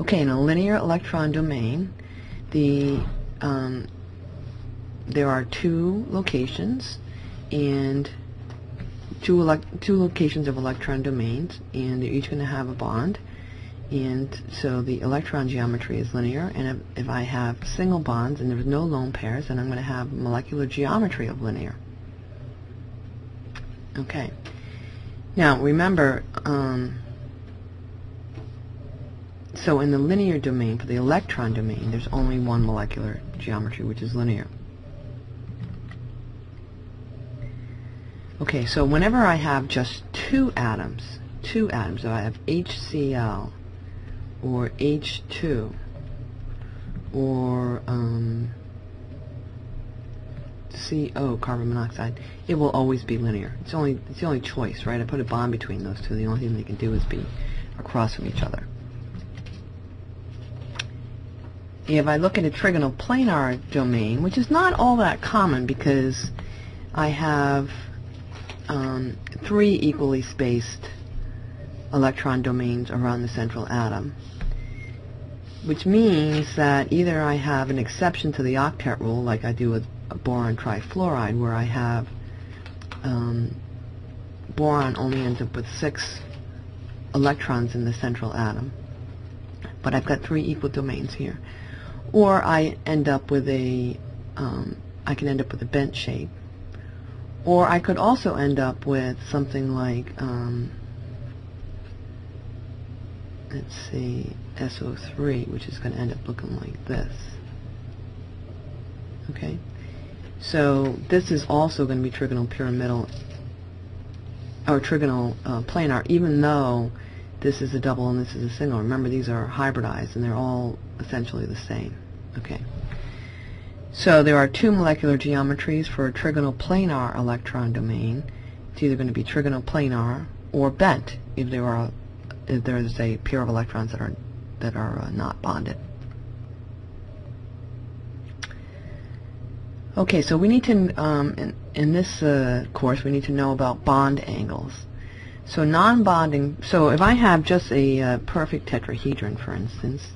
Okay, in a linear electron domain, there are two locations and two locations of electron domains, and they're each going to have a bond. And so the electron geometry is linear, and if I have single bonds and there's no lone pairs, then I'm going to have molecular geometry of linear. Okay. Now remember, so in the linear domain, for the electron domain, there's only one molecular geometry, which is linear. Okay, so whenever I have just two atoms, so I have HCl, or H2, or CO, carbon monoxide, it will always be linear. It's the only choice, right? I put a bond between those two. The only thing they can do is be across from each other. If I look at a trigonal planar domain, which is not all that common because I have three equally spaced electron domains around the central atom, which means that either I have an exception to the octet rule, like I do with boron trifluoride, where I have boron only ends up with 6 electrons in the central atom, but I've got 3 equal domains here. Or I end up with I can end up with a bent shape. Or I could also end up with something like, let's see, SO3, which is going to end up looking like this. Okay? So this is also going to be trigonal pyramidal, or trigonal planar, even though this is a double and this is a single. Remember, these are hybridized and they're all essentially the same. Okay. So there are 2 molecular geometries for a trigonal planar electron domain. It's either going to be trigonal planar or bent if there's a pair of electrons that are not bonded. Okay, so we need to in this course we need to know about bond angles. So non-bonding. So if I have just a perfect tetrahedron, for instance,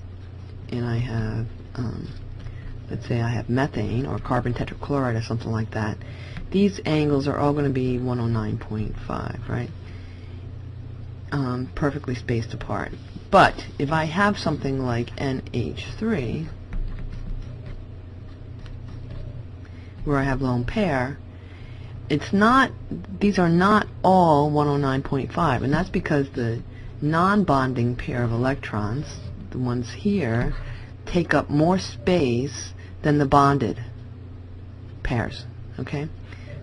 and I have let's say I have methane or carbon tetrachloride or something like that, these angles are all going to be 109.5, right? Perfectly spaced apart. But if I have something like NH3, where I have lone pair, these are not all 109.5, and that's because the non-bonding pair of electrons, the ones here, take up more space than the bonded pairs. Okay,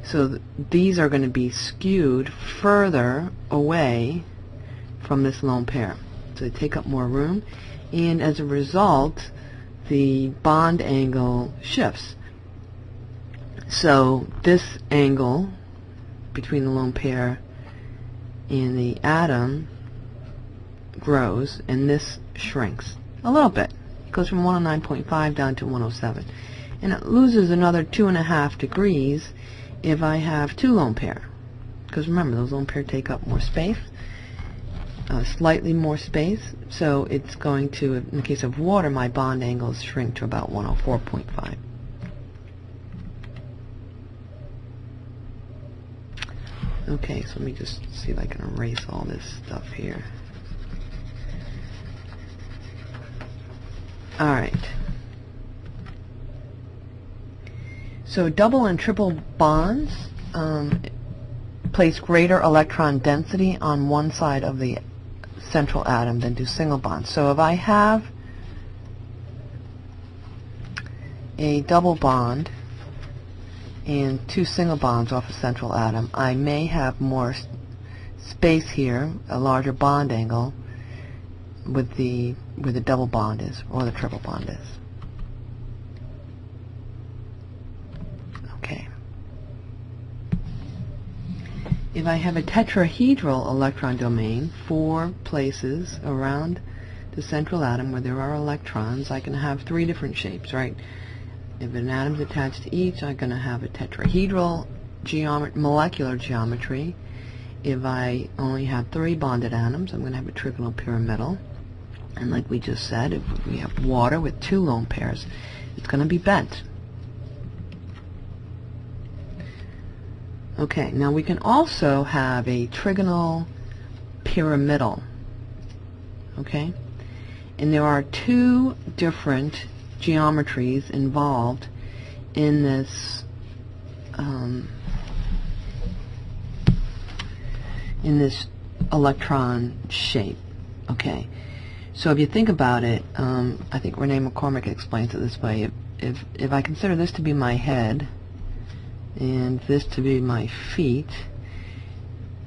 so these are going to be skewed further away from this lone pair, so they take up more room, and as a result the bond angle shifts. So this angle between the lone pair and the atom grows, and this shrinks a little bit. It goes from 109.5 down to 107. And it loses another 2.5 degrees if I have 2 lone pair. Because remember, those lone pair take up more space, slightly more space. So it's going to, in the case of water, my bond angles shrink to about 104.5. Okay, so let me just see if I can erase all this stuff here. Alright. So double and triple bonds place greater electron density on one side of the central atom than do single bonds. So if I have a double bond and 2 single bonds off a central atom, I may have more space here, a larger bond angle, where the double bond is, or the triple bond is. Okay. If I have a tetrahedral electron domain, 4 places around the central atom where there are electrons, I can have 3 different shapes, right? If an atom's attached to each, I'm going to have a tetrahedral molecular geometry. If I only have 3 bonded atoms, I'm going to have a trigonal pyramidal. And like we just said, if we have water with 2 lone pairs, it's going to be bent. Okay, now we can also have a trigonal pyramidal. Okay, and there are 2 different geometries involved in this electron shape. Okay, so if you think about it, I think Renee McCormick explains it this way. If I consider this to be my head and this to be my feet,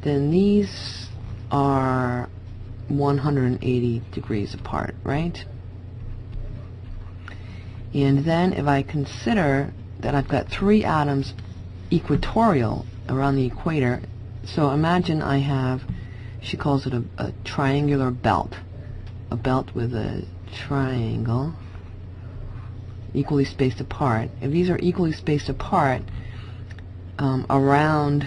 then these are 180 degrees apart, right? And then if I consider that I've got 3 atoms equatorial around the equator, so imagine I have, she calls it a triangular belt, a belt with a triangle equally spaced apart. If these are equally spaced apart around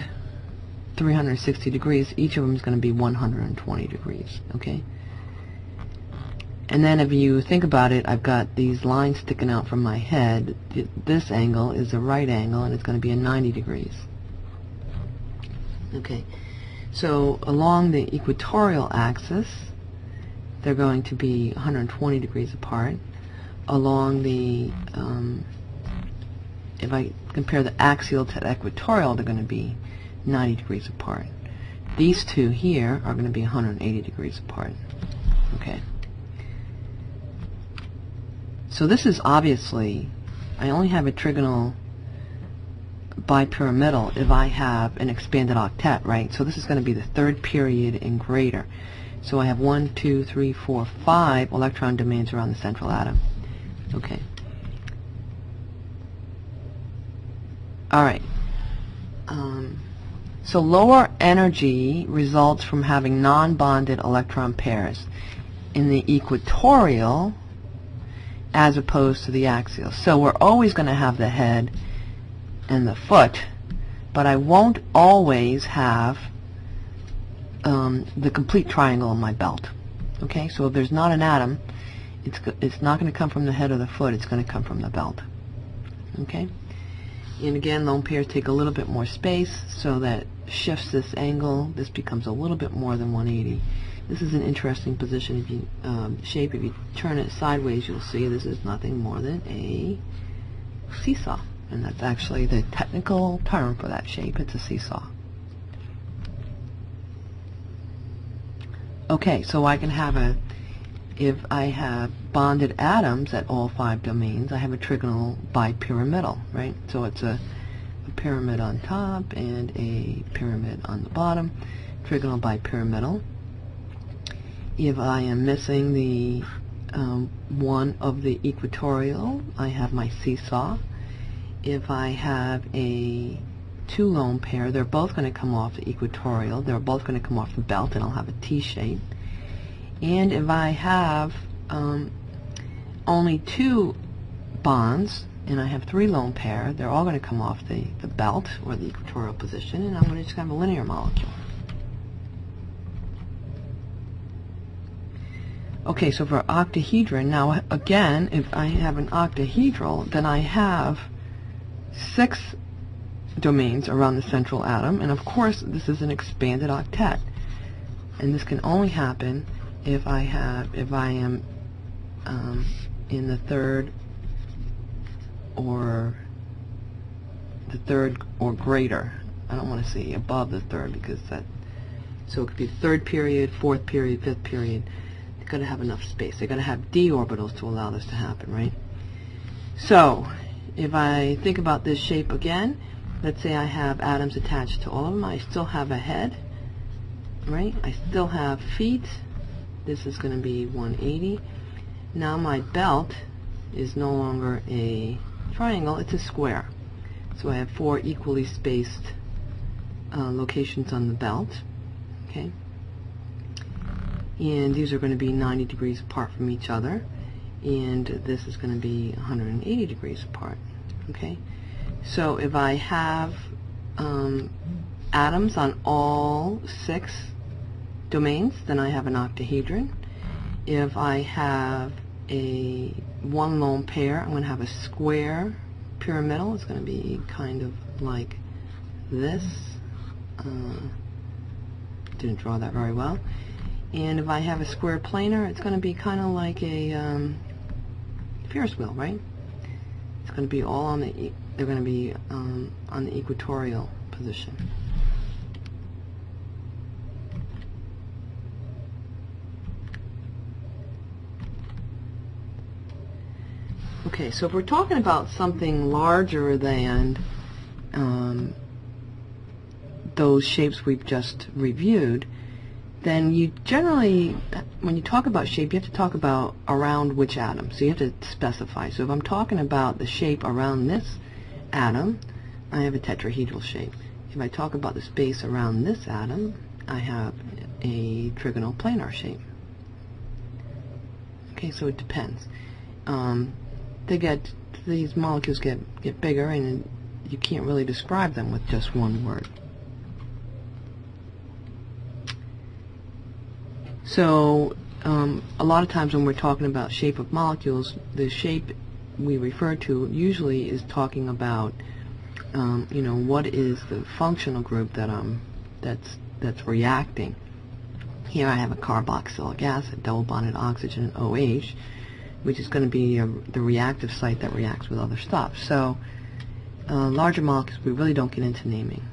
360 degrees, each of them is going to be 120 degrees. Okay, and then if you think about it, I've got these lines sticking out from my head. This angle is a right angle, and it's going to be a 90 degrees. Okay, so along the equatorial axis, they're going to be 120 degrees apart. Along the, if I compare the axial to the equatorial, they're going to be 90 degrees apart. These 2 here are going to be 180 degrees apart. Okay. So this is obviously, I only have a trigonal bipyramidal if I have an expanded octet, right? So this is going to be the 3rd period and greater. So I have 1, 2, 3, 4, 5 electron domains around the central atom. Okay. All right. So lower energy results from having non-bonded electron pairs in the equatorial as opposed to the axial. So we're always going to have the head and the foot, but I won't always have the complete triangle in my belt. Okay, so if there's not an atom, it's not going to come from the head or the foot, it's going to come from the belt. Okay, and again, lone pairs take a little bit more space, so that shifts this angle. This becomes a little bit more than 180. This is an interesting position. If you shape, if you turn it sideways, you'll see this is nothing more than a seesaw, and that's actually the technical term for that shape. It's a seesaw. Okay, so I can have if I have bonded atoms at all 5 domains, I have a trigonal bipyramidal, right? So it's a pyramid on top and a pyramid on the bottom, trigonal bipyramidal. If I am missing the one of the equatorial, I have my seesaw. If I have a 2 lone pair, they're both going to come off the equatorial. They're both going to come off the belt, and I'll have a T shape. And if I have only 2 bonds, and I have 3 lone pair, they're all going to come off the belt, or the equatorial position, and I'm going to just have a linear molecule. Okay, so for octahedron, now again, if I have an octahedral, then I have 6 domains around the central atom, and of course this is an expanded octet, and this can only happen if I am in the third or greater. I don't want to say above the 3rd, because that, so it could be 3rd period, 4th period, 5th period. They're going to have enough space. They're going to have d orbitals to allow this to happen, right? So if I think about this shape again, let's say I have atoms attached to all of them. I still have a head, right? I still have feet. This is going to be 180. Now my belt is no longer a triangle, it's a square. So I have 4 equally spaced locations on the belt. Okay, and these are going to be 90 degrees apart from each other, and this is going to be 180 degrees apart. Okay, so if I have atoms on all 6 domains, then I have an octahedron. if I have a one lone pair, I'm going to have a square pyramidal. It's going to be kind of like this. Didn't draw that very well. And if I have a square planar, it's going to be kind of like a Ferris wheel, right? It's going to be all on the they're going to be on the equatorial position. Okay, so if we're talking about something larger than those shapes we've just reviewed, then you generally, when you talk about shape, you have to talk about around which atom. So you have to specify. So if I'm talking about the shape around this atom, I have a tetrahedral shape. If I talk about the space around this atom, I have a trigonal planar shape. Okay, so it depends. These molecules get bigger, and you can't really describe them with just one word. So a lot of times when we're talking about shape of molecules, the shape we refer to usually is talking about you know, what is the functional group that that's reacting. Here I have a carboxylic acid, double bonded oxygen, and OH, which is going to be the reactive site that reacts with other stuff. So larger molecules we really don't get into naming.